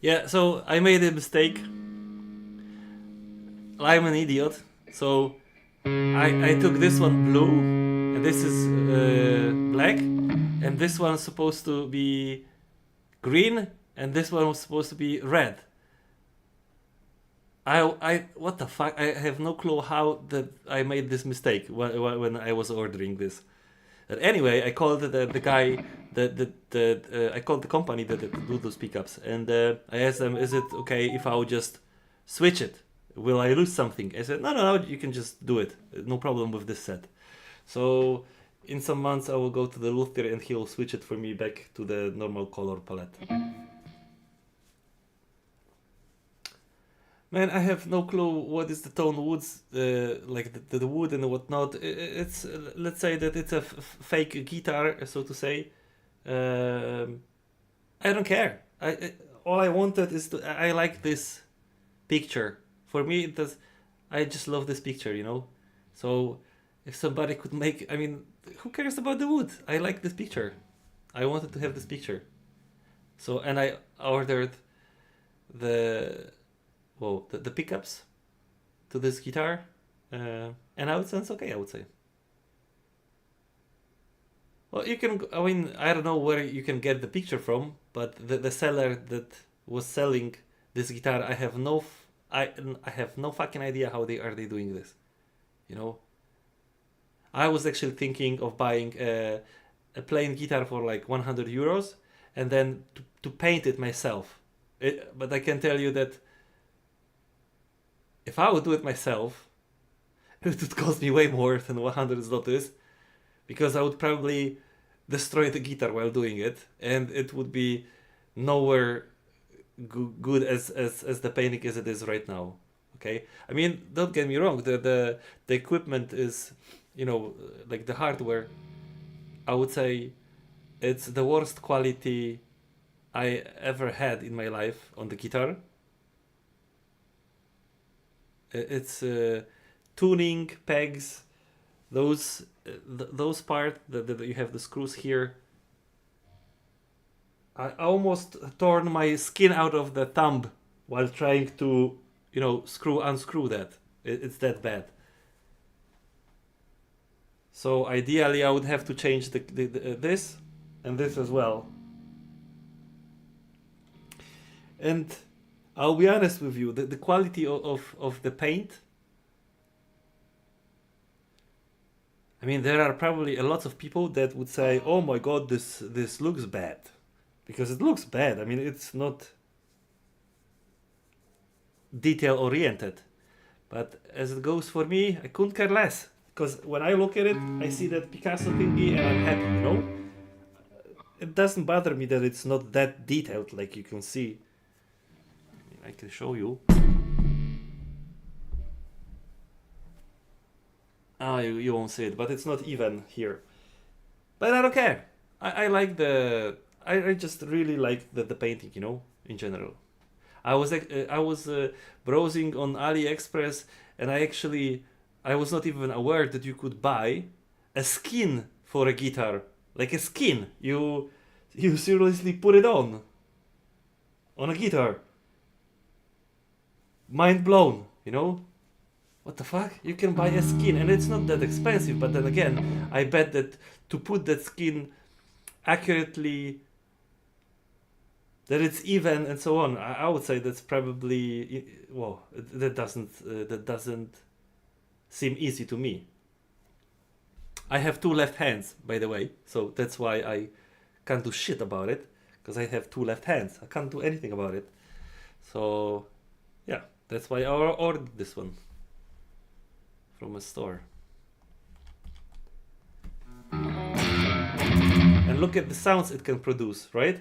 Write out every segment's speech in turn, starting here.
Yeah, so I made a mistake. I'm an idiot. So I took this one blue, and this is black, and this one's supposed to be green, and this one was supposed to be red. What the fuck? I have no clue how that I made this mistake when I was ordering this. But anyway, I called the guy I called the company that do those pickups, and I asked them, "Is it okay if I would just switch it? Will I lose something?" I said, "No, you can just do it. No problem with this set." So in some months, I will go to the luthier and he'll switch it for me back to the normal color palette. Man, I have no clue what is the tone woods, like the wood and whatnot. It's let's say that it's a fake guitar, so to say. I don't care. All I wanted is I like this picture. For me, it does. I just love this picture, you know. So if somebody could make, I mean, who cares about the wood? I like this picture. I wanted to have this picture. So and I ordered the pickups to this guitar, and now it sounds okay, I would say. Well, you can, I mean, I don't know where you can get the picture from, but the seller that was selling this guitar, I have no fucking idea how they doing this, you know. I was actually thinking of buying a plain guitar for like 100 euros and then to paint it myself. But I can tell you that if I would do it myself, it would cost me way more than 100 zlotys, because I would probably destroy the guitar while doing it, and it would be nowhere good as the painting as it is right now. Okay, I mean, don't get me wrong. The equipment is, you know, like the hardware. I would say it's the worst quality I ever had in my life on the guitar. It's tuning pegs, those part that you have the screws here. I almost torn my skin out of the thumb while trying to, you know, unscrew that. It's that bad. So ideally, I would have to change this and this as well. And I'll be honest with you, the quality of the paint. I mean, there are probably a lot of people that would say, "Oh my God, this looks bad," because it looks bad. I mean, it's not detail oriented. But as it goes for me, I couldn't care less, because when I look at it, I see that Picasso thingy and I'm happy, you know? It doesn't bother me that it's not that detailed, like you can see. I can show you. You won't see it, but it's not even here. But I don't care. I like I just really like the painting, you know, in general. I was browsing on AliExpress, and I was not even aware that you could buy a skin for a guitar, like a skin. You seriously put it on a guitar. Mind blown, you know? What the fuck? You can buy a skin, and it's not that expensive, but then again, I bet that to put that skin accurately, that it's even and so on, I would say that's probably, well, that doesn't seem easy to me. I have two left hands, by the way, so that's why I can't do shit about it, because I have two left hands. I can't do anything about it. So yeah, that's why I ordered this one from a store. And look at the sounds it can produce, right?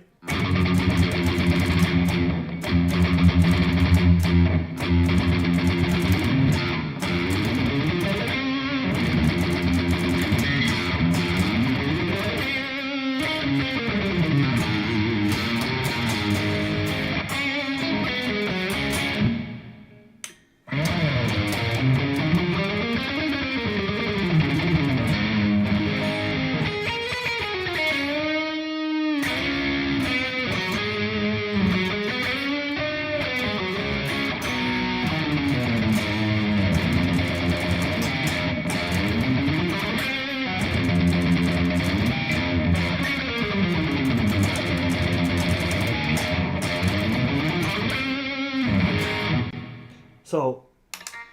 So,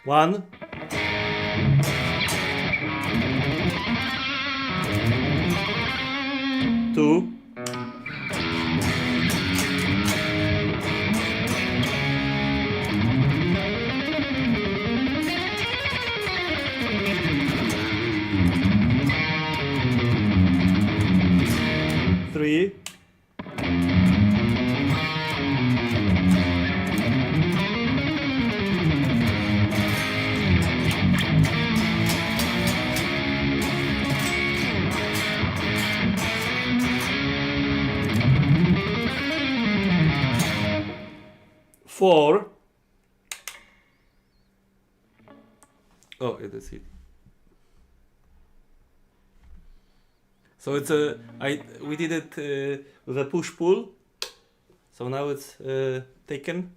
1, 2, 3, 4. Oh, it is it. So it's we did it with a push pull. So now it's taken.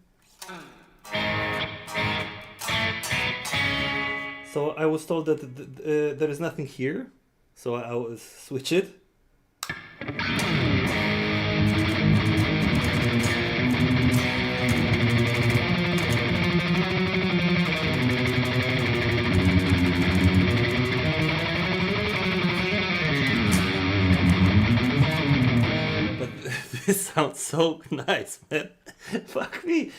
So I was told that there is nothing here. So I will switch it. This sounds so nice, man. Fuck me.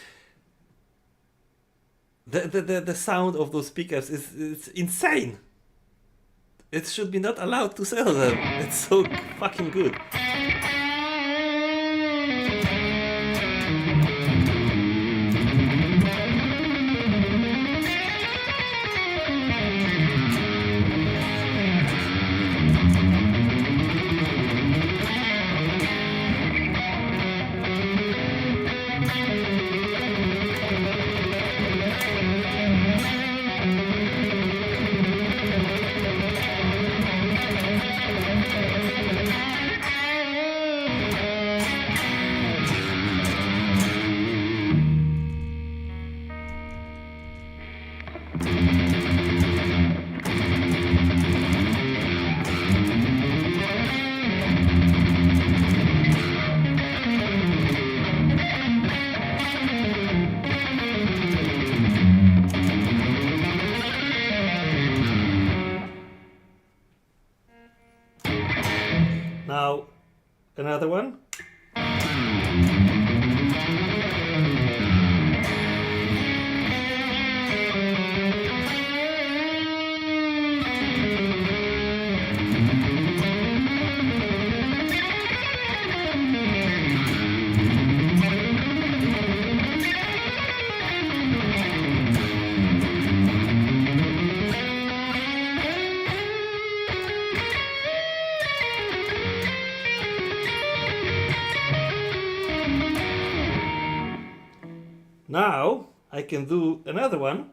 The sound of those speakers is insane. It should be not allowed to sell them. It's so fucking good. Now, another one. Now I can do another one.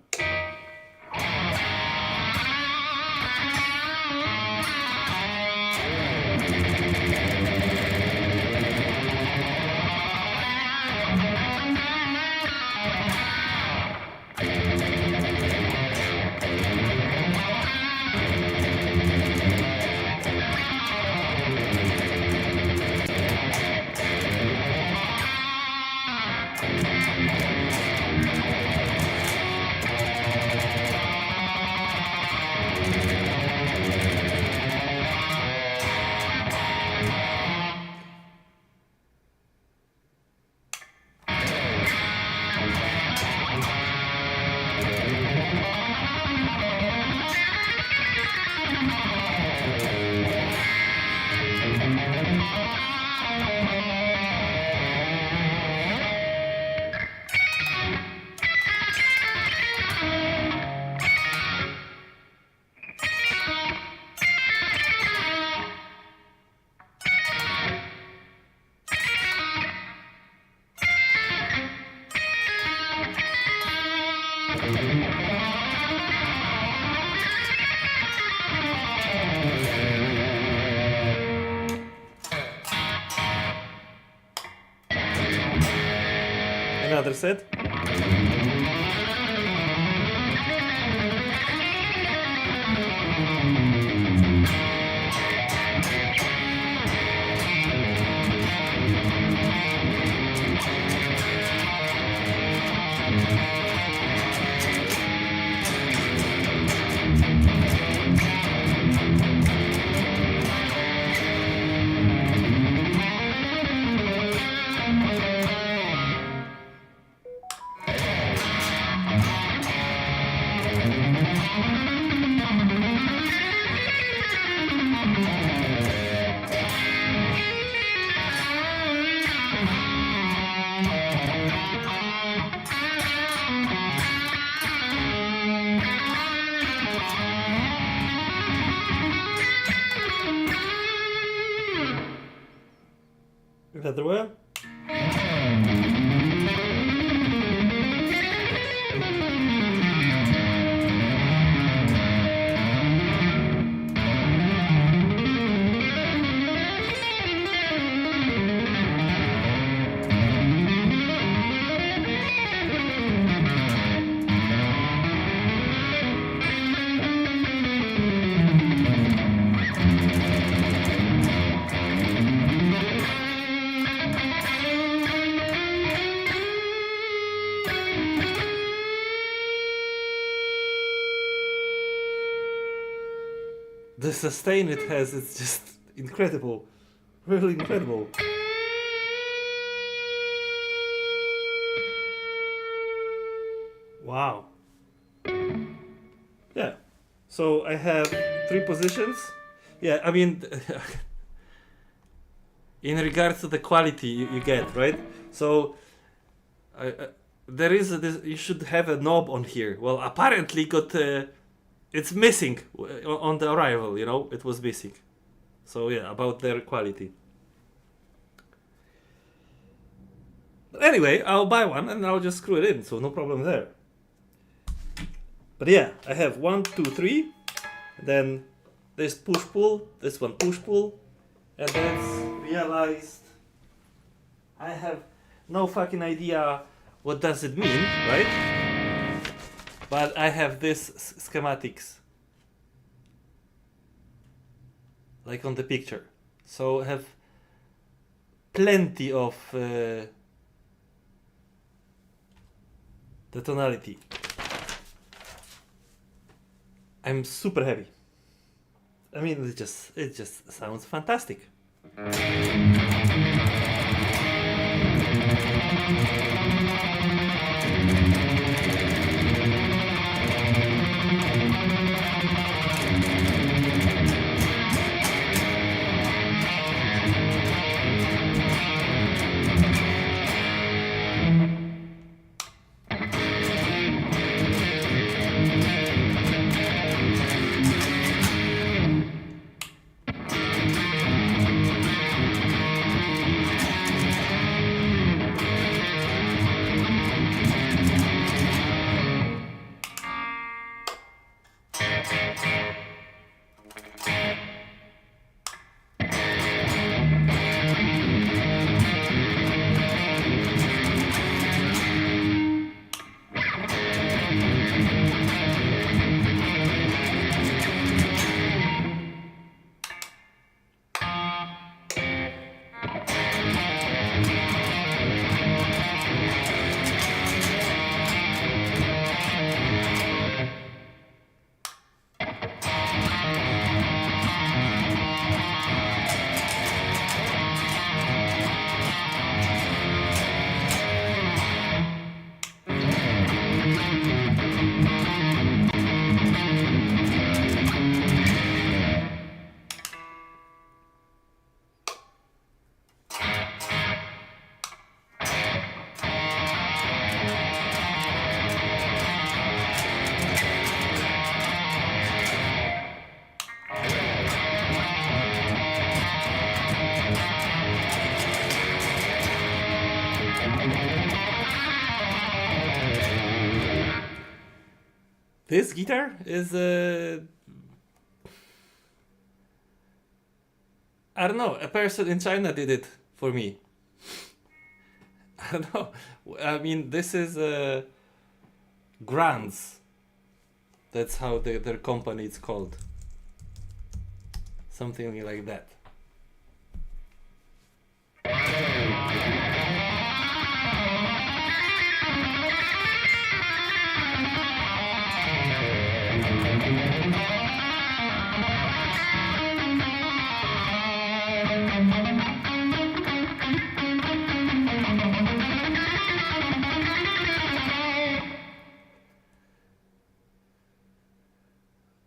Another set. feather well. The sustain it has, it's just incredible. Really incredible. Wow. Yeah. So I have 3 positions. Yeah, I mean, in regards to the quality you get, right? So there is this, you should have a knob on here. Well, apparently got it's missing on the arrival, you know, it was missing. So yeah, about their quality. But anyway, I'll buy one and I'll just screw it in, so no problem there. But yeah, I have 1, 2, 3, then this push-pull, this one push-pull, and then realized I have no fucking idea what does it mean, right? But I have this schematics, like on the picture. So I have plenty of the tonality. I'm super happy. I mean, it just sounds fantastic. This guitar is I don't know, a person in China did it for me. I don't know. I mean, this is Grants. That's how their company is called. Something like that.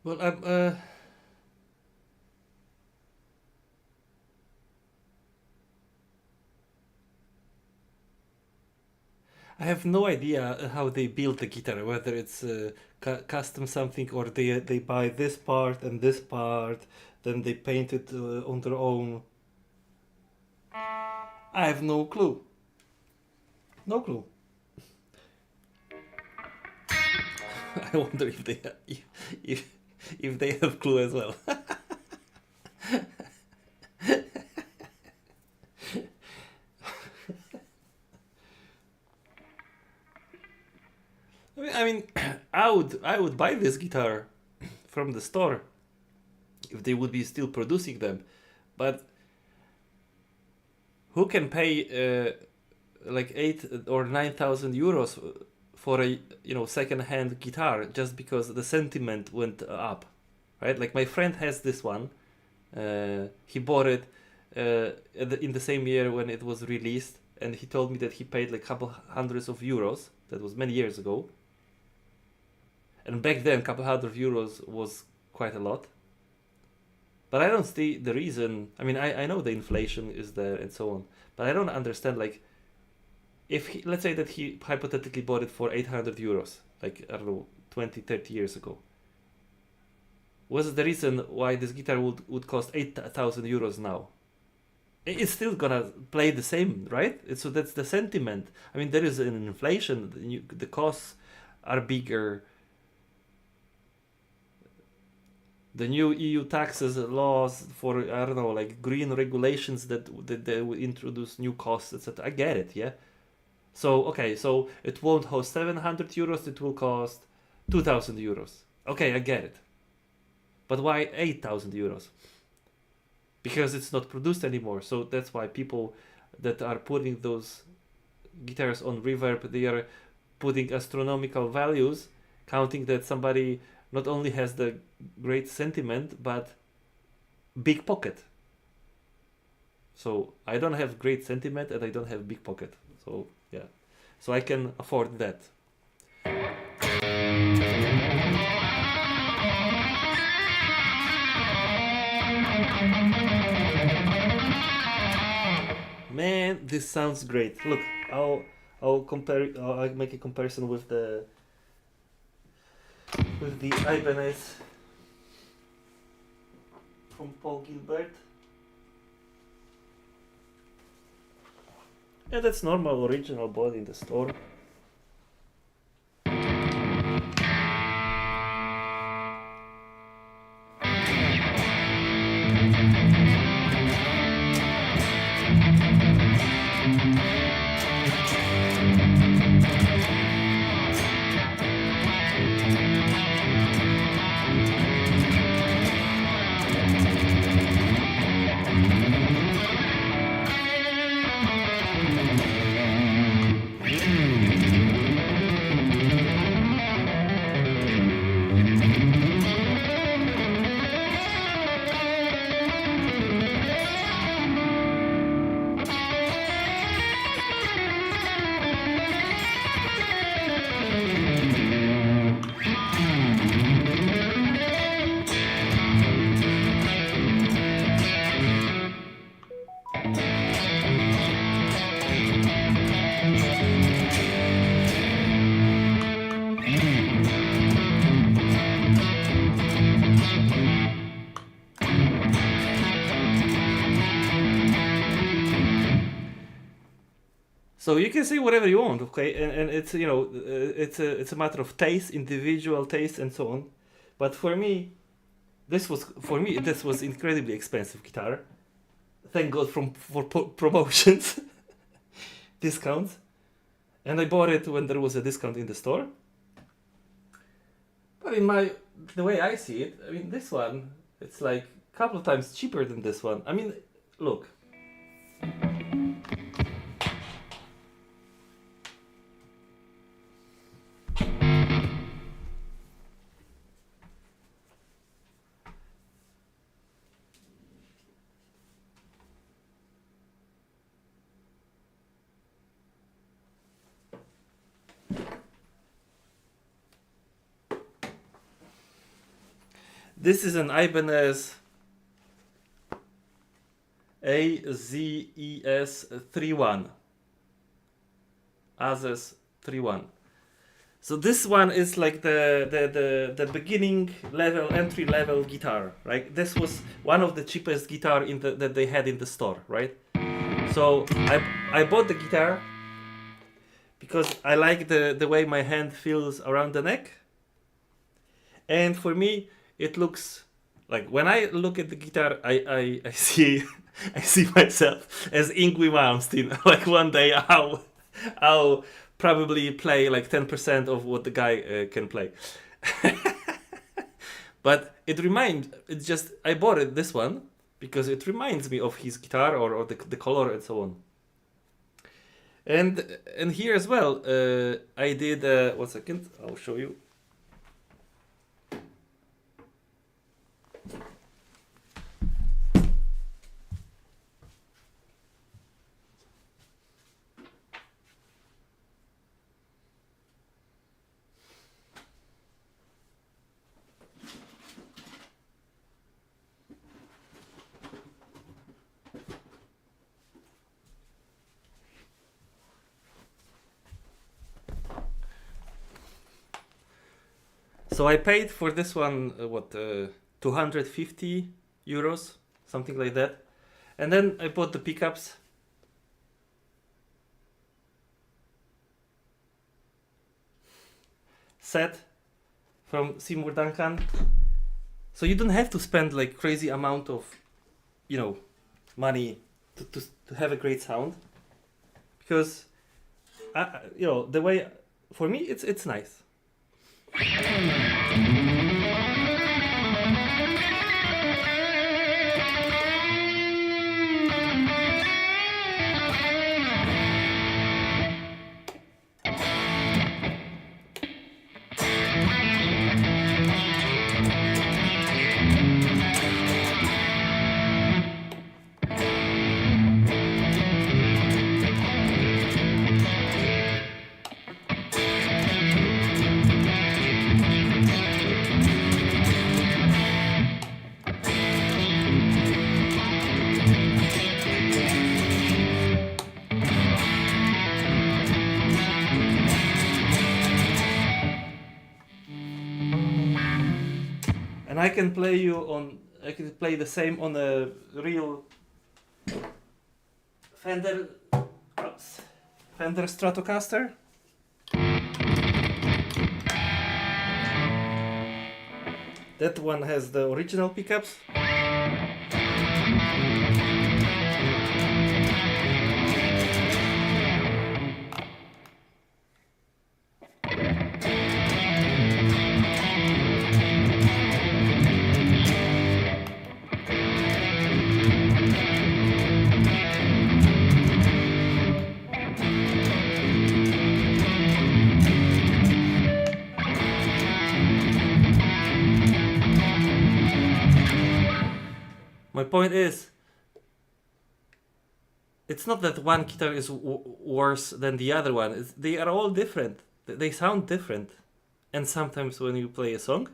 Well, I have no idea how they build the guitar, whether it's custom something or they buy this part and this part, then they paint it on their own. I have no clue. No clue. I wonder if they if they have clue as well. I mean, I would buy this guitar from the store if they would be still producing them, but who can pay like 8 or 9,000 euros for a second-hand guitar just because the sentiment went up, right? Like my friend has this one. He bought it in the same year when it was released, and he told me that he paid like a couple hundreds of euros. That was many years ago. And back then, a couple hundred euros was quite a lot. But I don't see the reason. I mean, I know the inflation is there and so on, but I don't understand, like, if he, let's say that he hypothetically bought it for 800 euros, like, I don't know, 20, 30 years ago. What's the reason why this guitar would cost 8,000 euros now? It's still gonna play the same, right? So that's the sentiment. I mean, there is an inflation, the costs are bigger. The new EU taxes laws for, I don't know, like green regulations that they will introduce new costs, etc. I get it, yeah. So okay, so it won't cost 700 euros, it will cost 2,000 euros. Okay, I get it. But why 8,000 euros? Because it's not produced anymore. So that's why people that are putting those guitars on Reverb, they are putting astronomical values, counting that somebody not only has the great sentiment, but big pocket. So I don't have great sentiment and I don't have big pocket. So yeah, so I can afford that. Man, this sounds great. Look, I'll compare. I'll make a comparison with the Ibanez from Paul Gilbert. Yeah, that's normal original body in the store. So you can say whatever you want, okay, and it's it's a matter of taste, individual taste, and so on. But for me, this was incredibly expensive guitar. Thank God for promotions, discounts, and I bought it when there was a discount in the store. But the way I see it, I mean, this one, it's like a couple of times cheaper than this one. I mean, look. This is an Ibanez AZES 31. AZES 31. So this one is like the beginning level, entry level guitar, right? This was one of the cheapest guitar that they had in the store, right? So I bought the guitar because I like the way my hand feels around the neck. And for me, it looks like when I look at the guitar, I see I see myself as Yngwie Malmsteen. Like one day I'll probably play like 10% of what the guy can play. But it's just I bought it this one because it reminds me of his guitar or the color and so on. And here as well, I did 1 second, I'll show you. So I paid for this one, 250 euros, something like that. And then I bought the pickups. Set from Seymour Duncan. So you don't have to spend like crazy amount of, money to have a great sound. Because, the way, for me, it's nice. And I can play the same on a real Fender Stratocaster. That one has the original pickups. My point is, it's not that one guitar is worse than the other one. They are all different. They sound different. And sometimes when you play a song,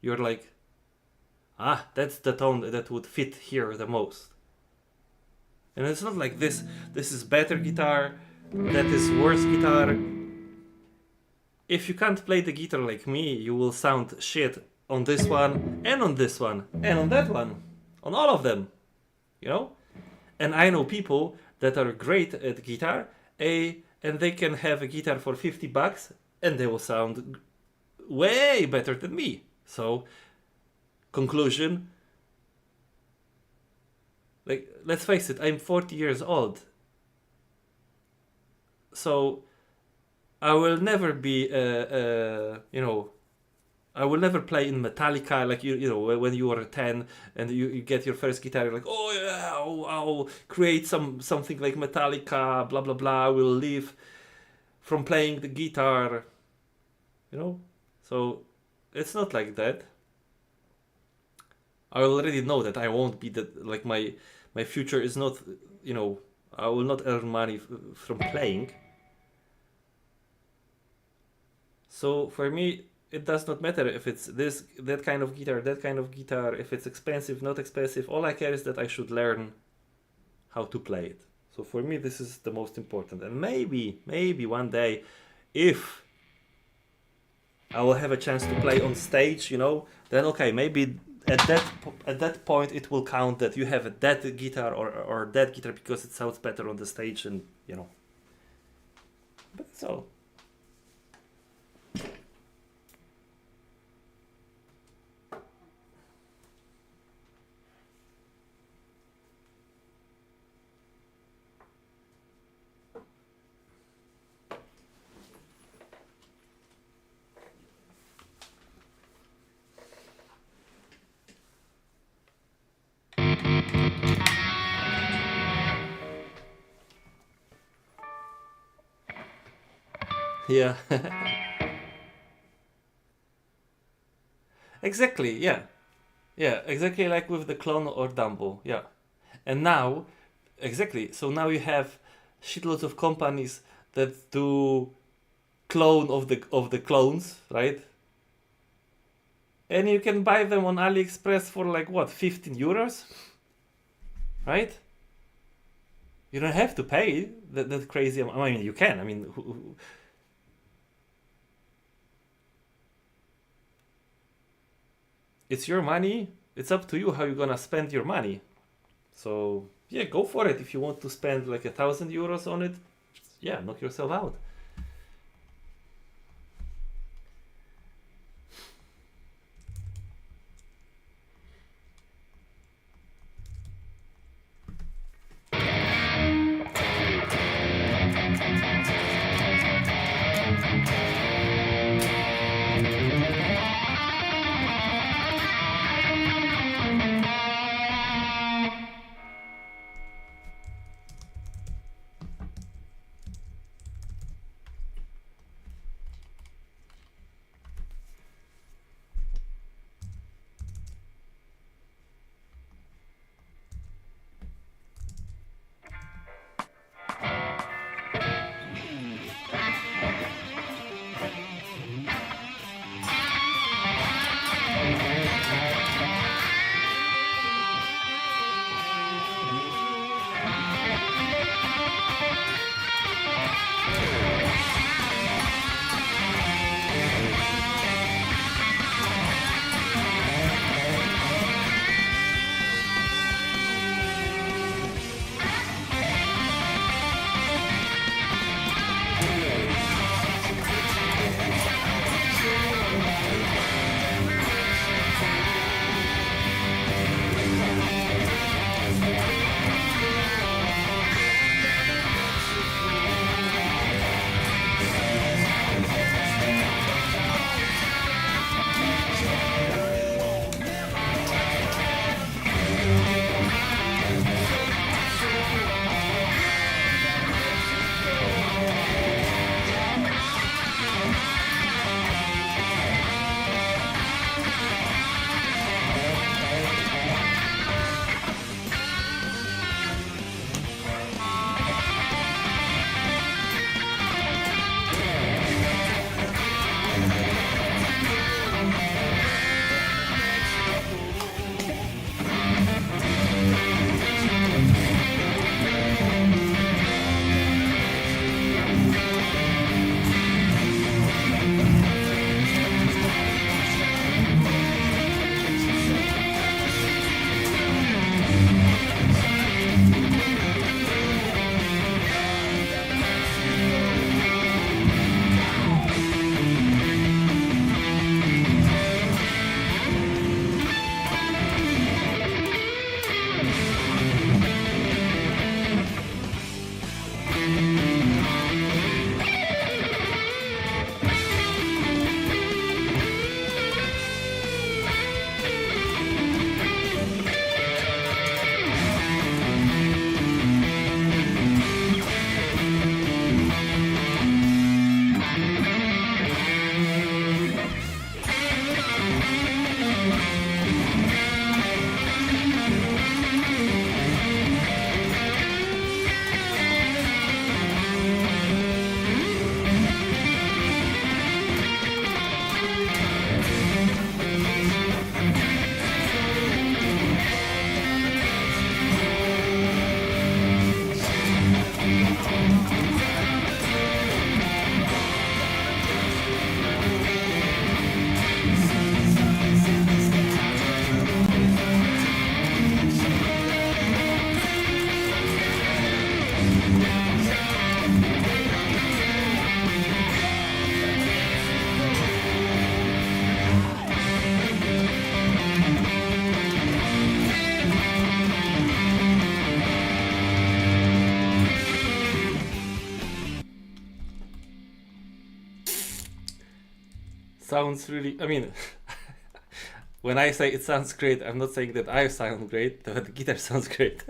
you're like, that's the tone that would fit here the most. And it's not like this is better guitar, that is worse guitar. If you can't play the guitar like me, you will sound shit on this one, and on this one, and on that one. On all of them, And I know people that are great at guitar, and they can have a guitar for $50 and they will sound way better than me. So, conclusion, like, let's face it, I'm 40 years old. So, I will never be, I will never play in Metallica like when you were 10 and you get your first guitar. You're like, oh yeah, I'll create something like Metallica, blah blah blah. I will live from playing the guitar, So it's not like that. I already know that I won't be that. Like my future is not, I will not earn money from playing. So for me, it does not matter if it's that kind of guitar, if it's expensive, not expensive. All I care is that I should learn how to play it. So for me, this is the most important. And maybe one day, if I will have a chance to play on stage, then okay, maybe at that point it will count that you have a dead guitar or that guitar because it sounds better on the stage, and you know. But that's all. Yeah. Exactly, yeah. Yeah, exactly like with the clone or Dumbo, yeah. And now, exactly, so now you have shitloads of companies that do clone of the clones, right? And you can buy them on AliExpress for like what, 15 euros? Right? You don't have to pay that crazy amount. I mean, you can. I mean, it's your money. It's up to you how you're gonna spend your money. So yeah, go for it. If you want to spend like 1,000 euros on it, yeah, knock yourself out. sounds really. I mean, when I say it sounds great, I'm not saying that I sound great. The guitar sounds great.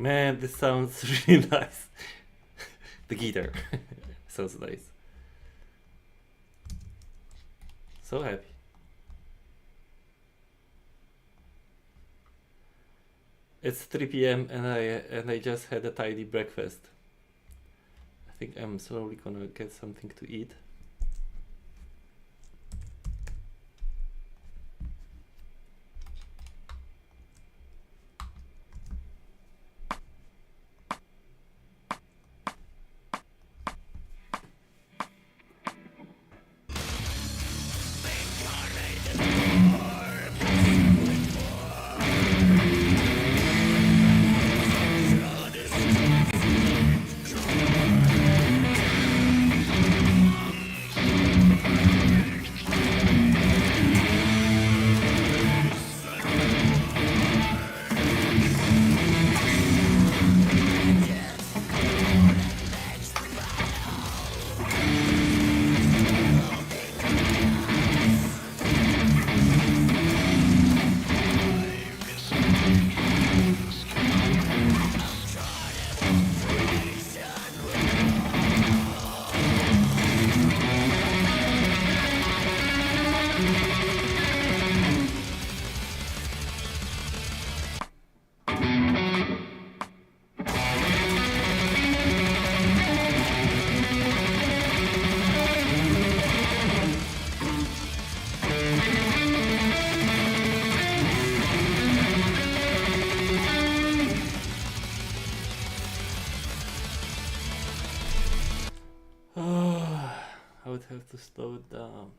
Man, this sounds really nice. The guitar sounds nice. So happy. It's 3 p.m. and I just had a tidy breakfast. I think I'm slowly gonna get something to eat. I would have to slow it down.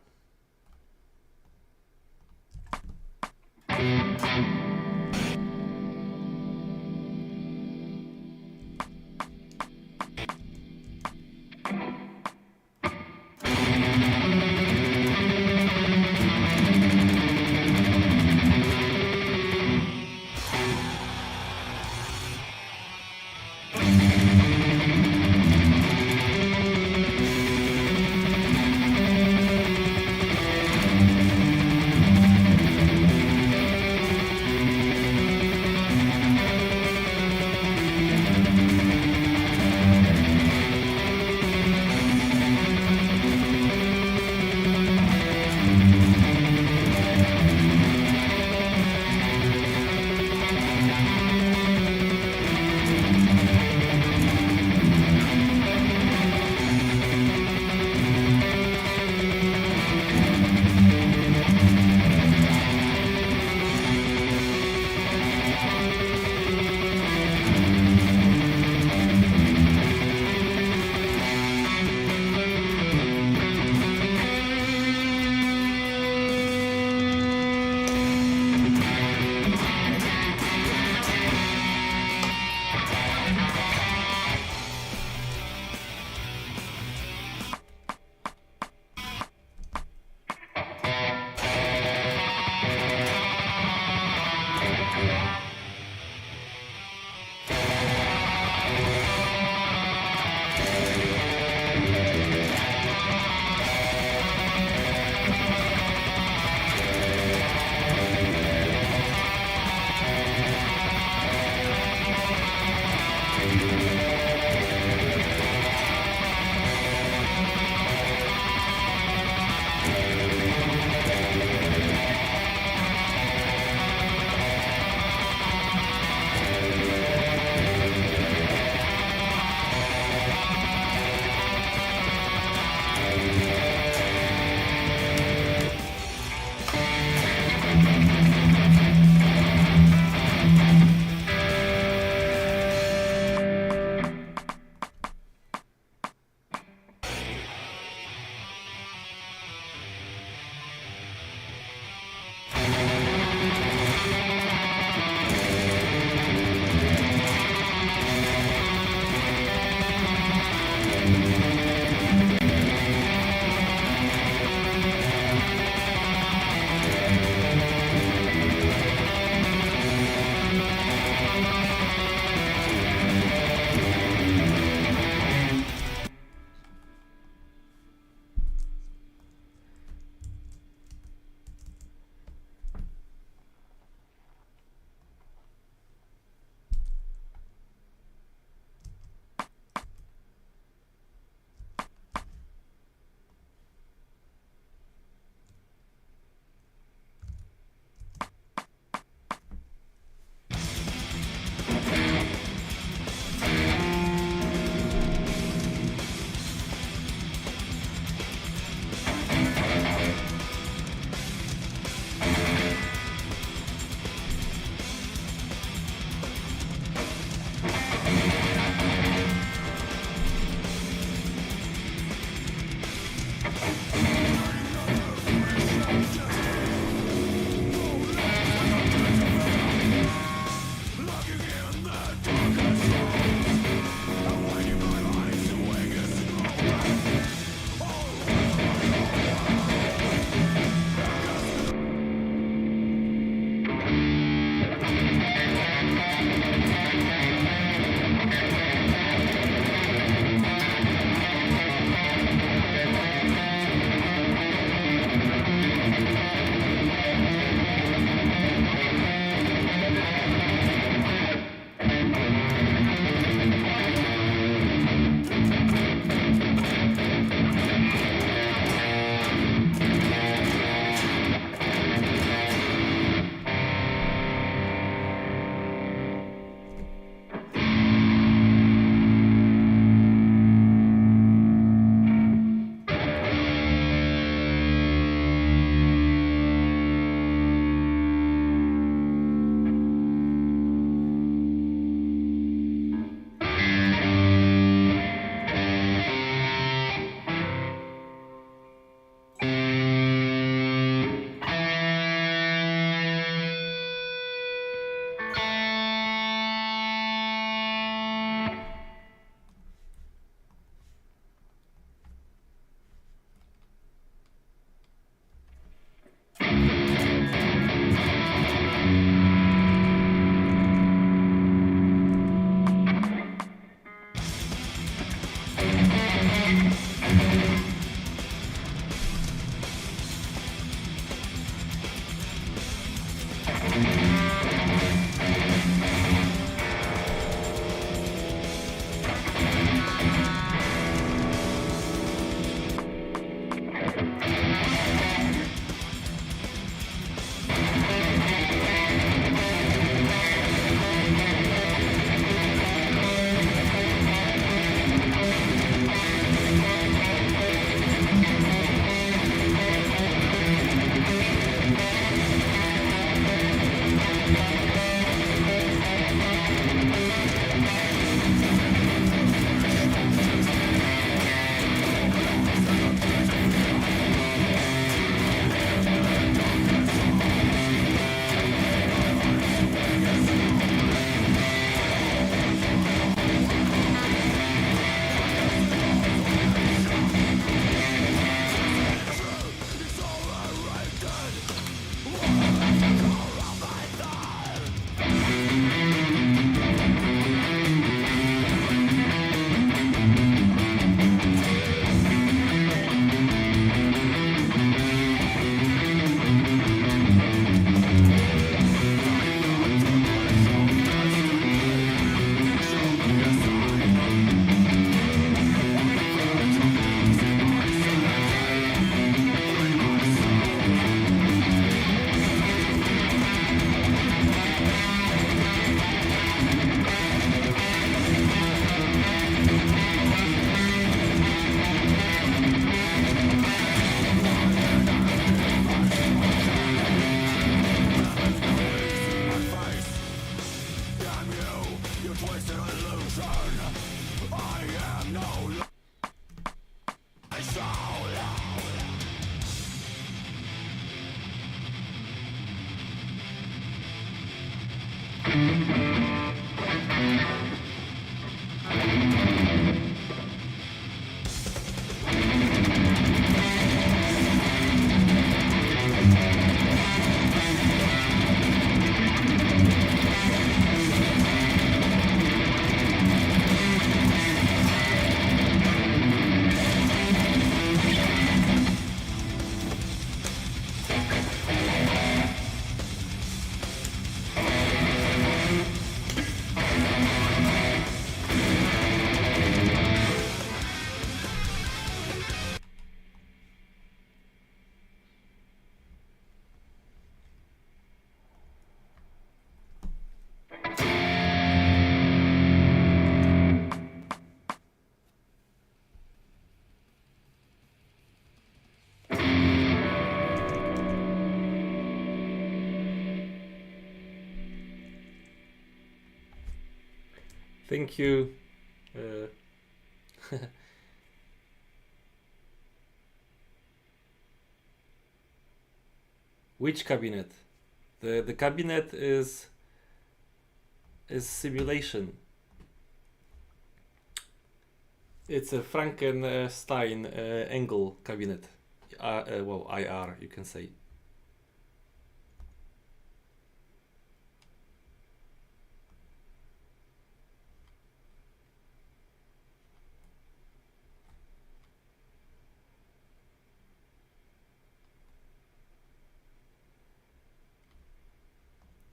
Thank you. Which cabinet? The cabinet is simulation. It's a Frankenstein angle cabinet. Well, IR, you can say.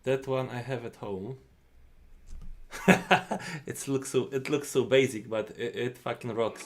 That one I have at home. It looks so basic, but it fucking rocks.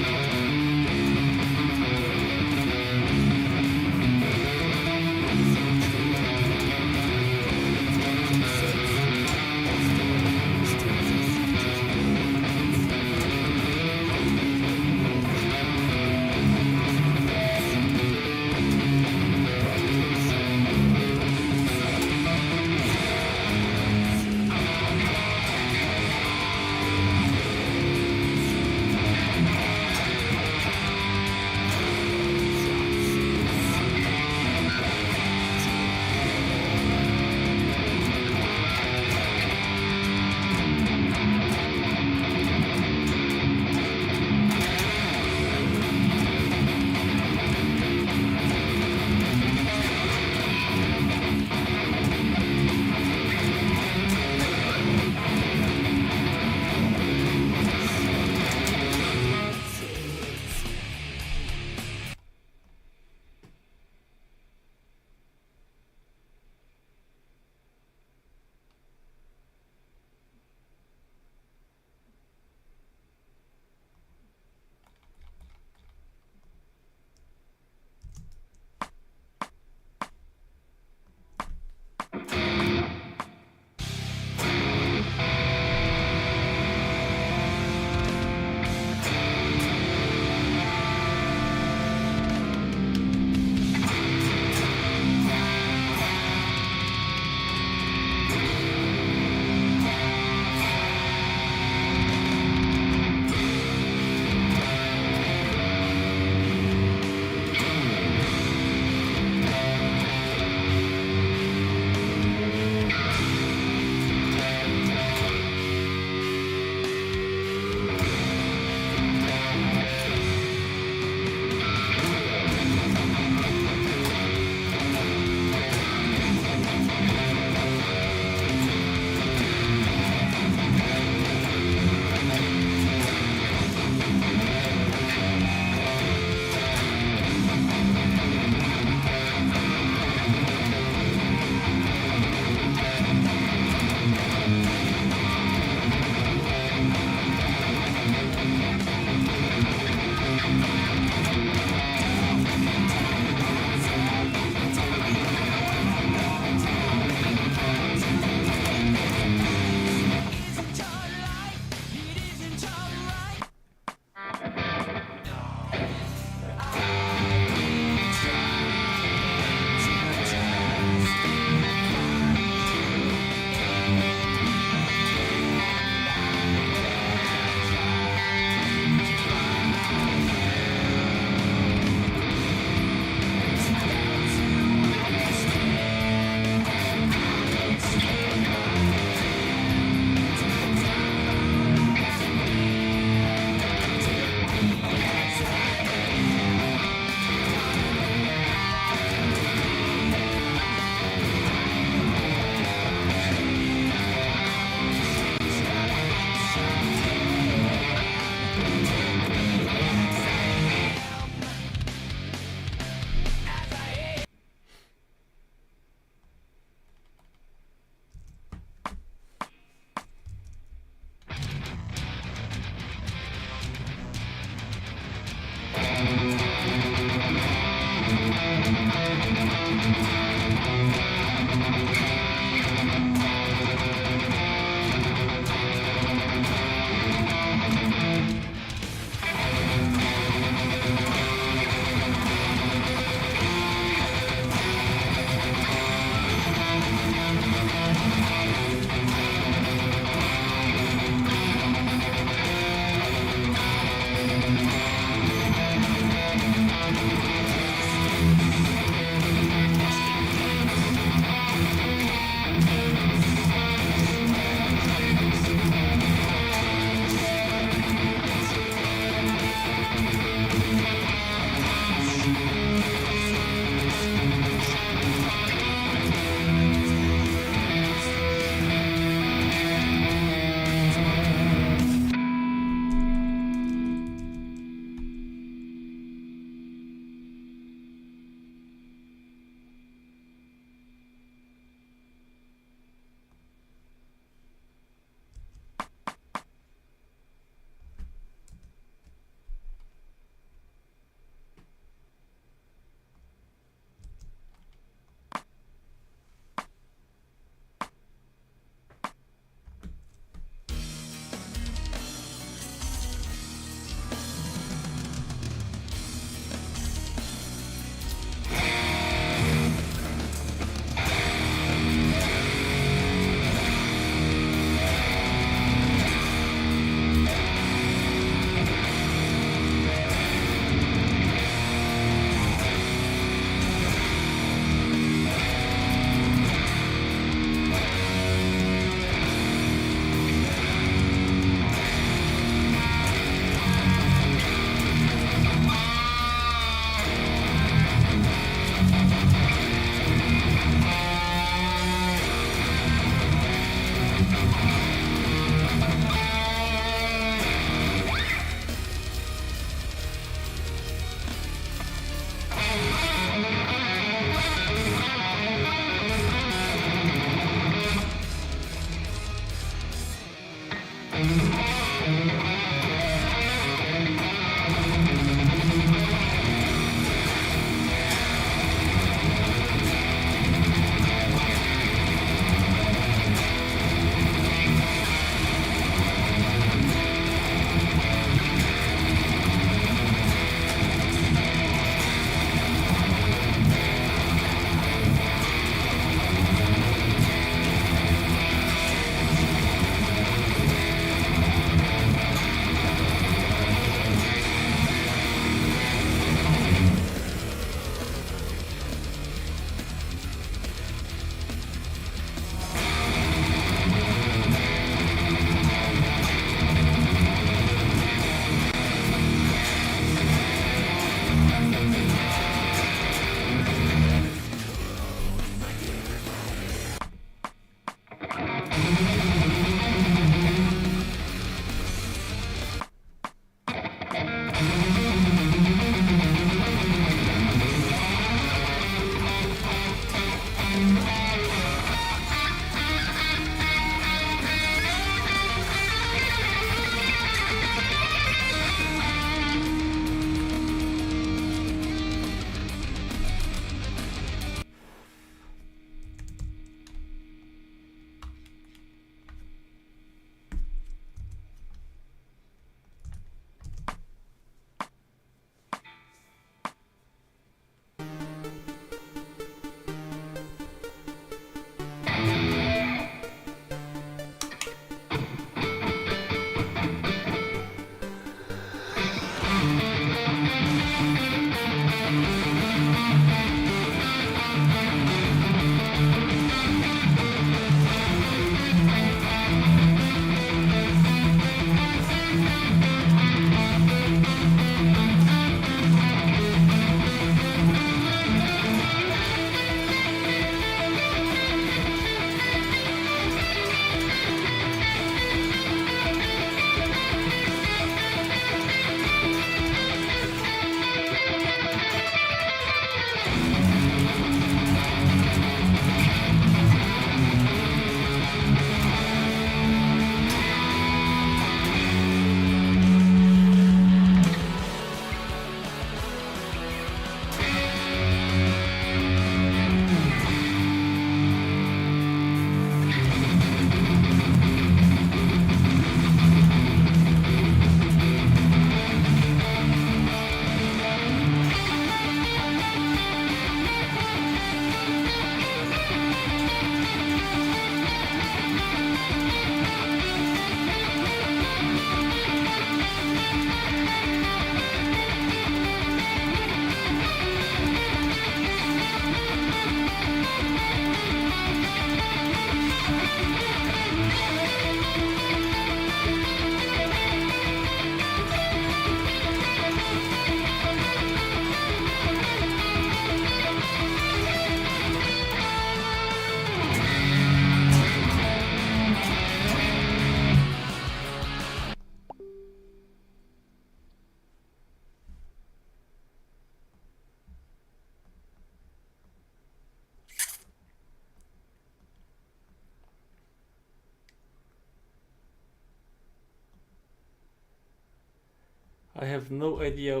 I have no idea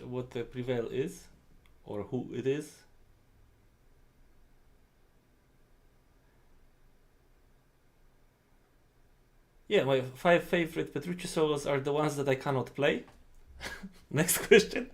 what the prevail is or who it is. Yeah, my 5 favorite Petrucci solos are the ones that I cannot play. Next question.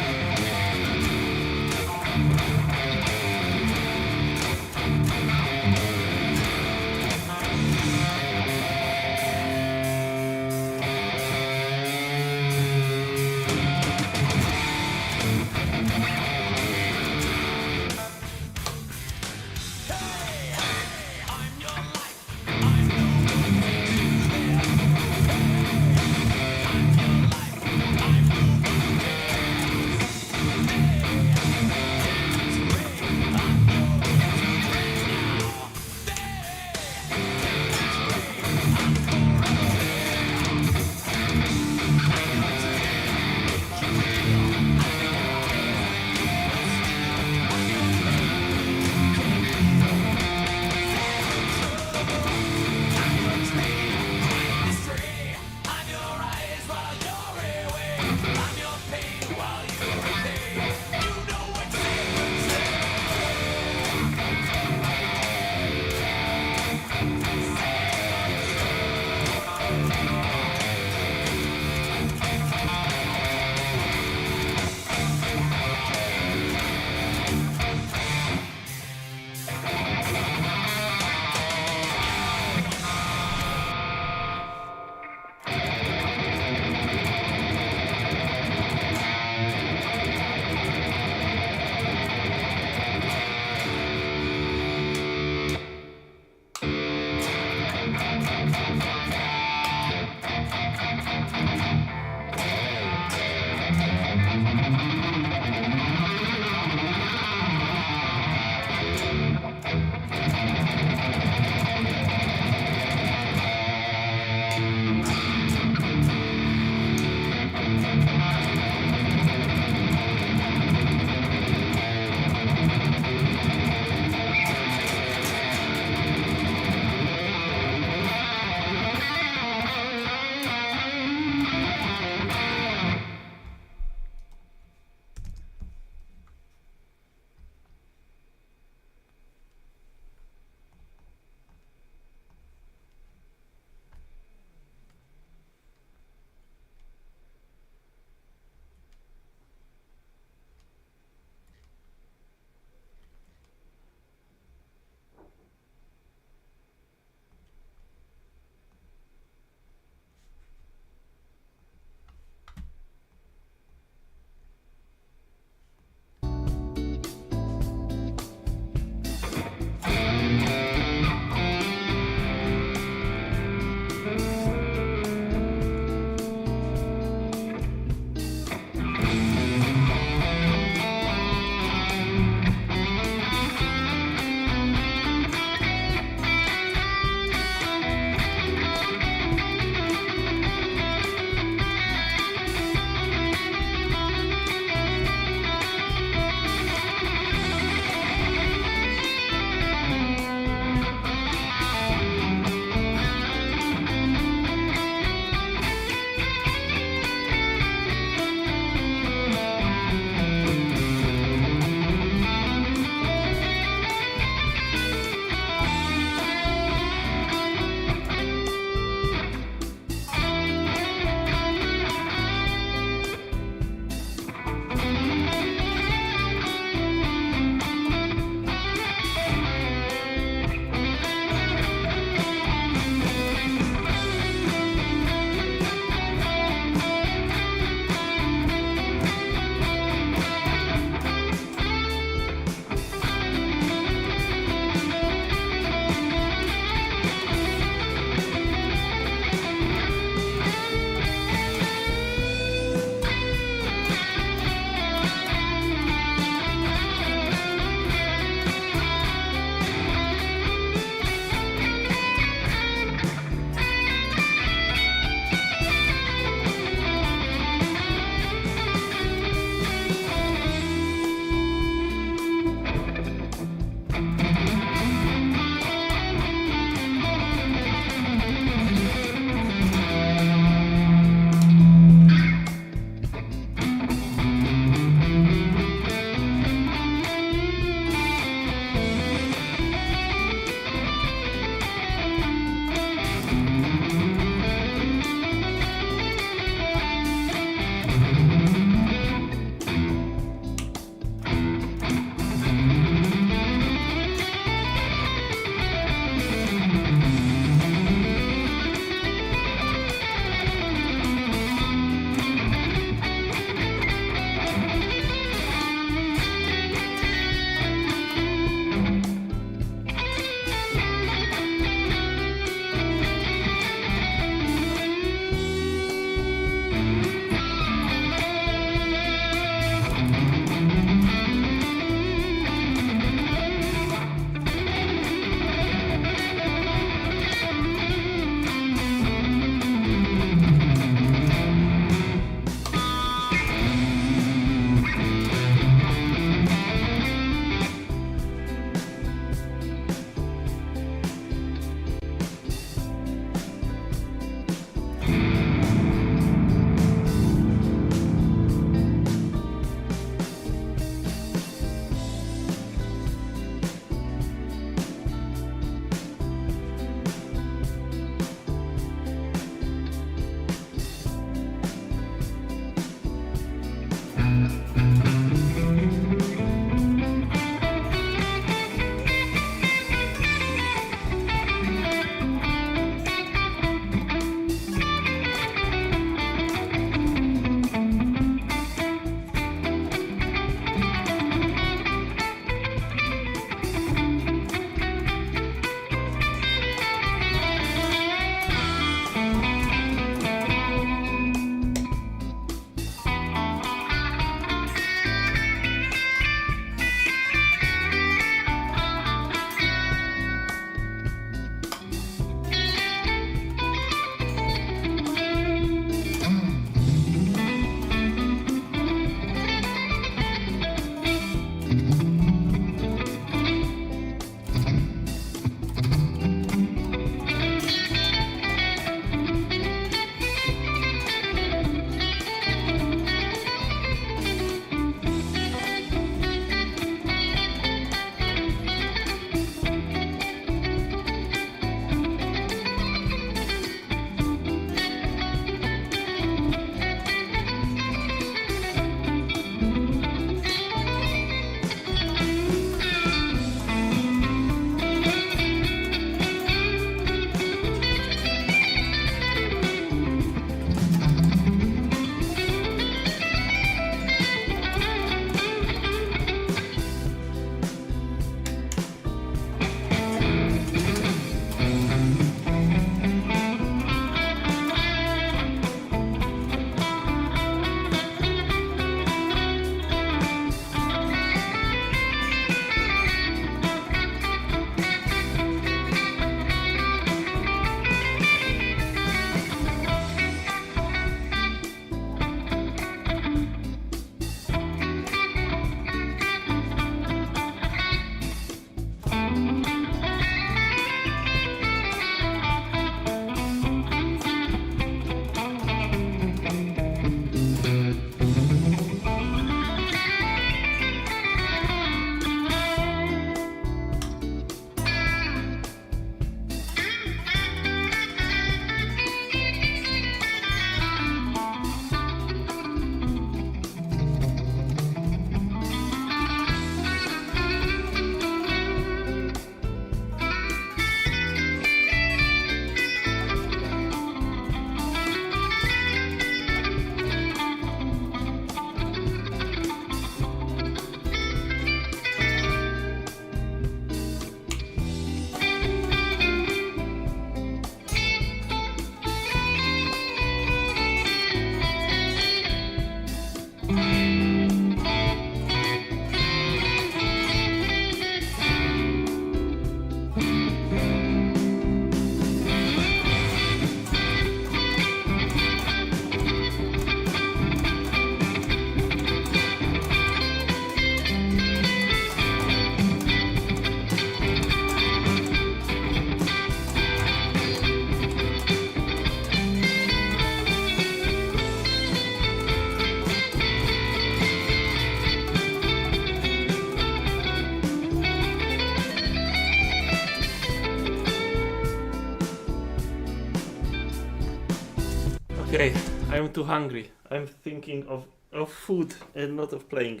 Okay, I'm too hungry. I'm thinking of food and not of playing.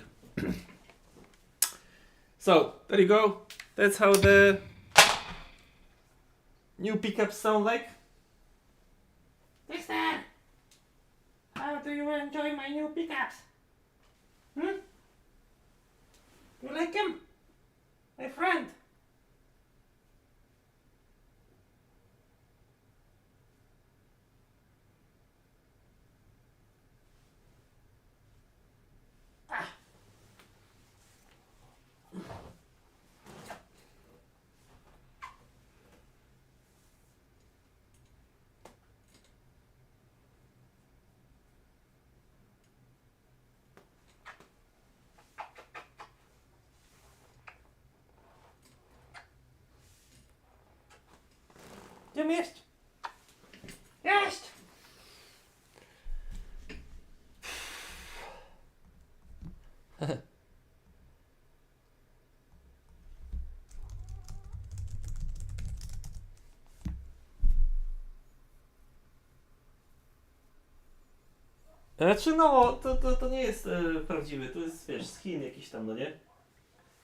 So, there you go. That's how the new pickups sound like. Mister! How do you enjoy my new pickups? Hmm? You like them? My friend? Idziemy jeść! Jeść! Znaczy no, to nie jest prawdziwy, to jest wiesz, z Chin jakiś tam, no nie?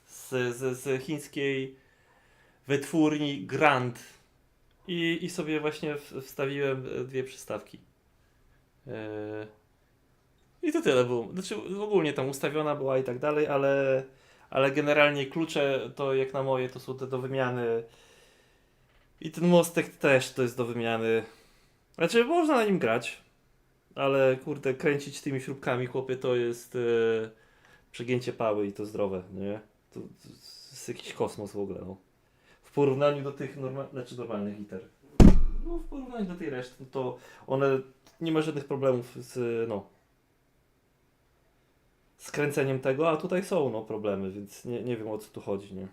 Z chińskiej wytwórni Grant. I sobie właśnie wstawiłem dwie przystawki. I to tyle było. Znaczy ogólnie tam ustawiona była i tak dalej, ale generalnie klucze to jak na moje to są te do wymiany. I ten mostek też to jest do wymiany. Znaczy można na nim grać, ale kurde kręcić tymi śrubkami chłopie to jest przegięcie pały i to zdrowe, nie? To jest jakiś kosmos w ogóle, no. W porównaniu do tych normalnych gitar. No w porównaniu do tej reszty, to one nie ma żadnych problemów z kręceniem tego, a tutaj są problemy, więc nie wiem o co tu chodzi, nie?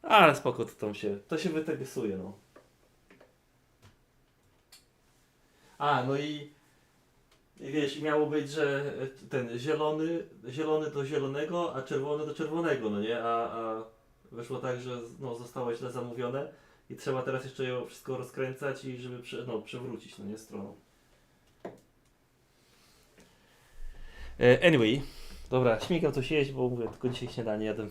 Ale spoko, to się wytegesuje, no. No i wiesz, miało być, że ten zielony do zielonego, a czerwony do czerwonego, no nie? A wyszło tak, że zostało źle zamówione i trzeba teraz jeszcze ją wszystko rozkręcać i żeby przewrócić, no nie, stroną. Anyway, dobra, śmigam coś jeść, bo mówię, tylko dzisiaj śniadanie jadłem.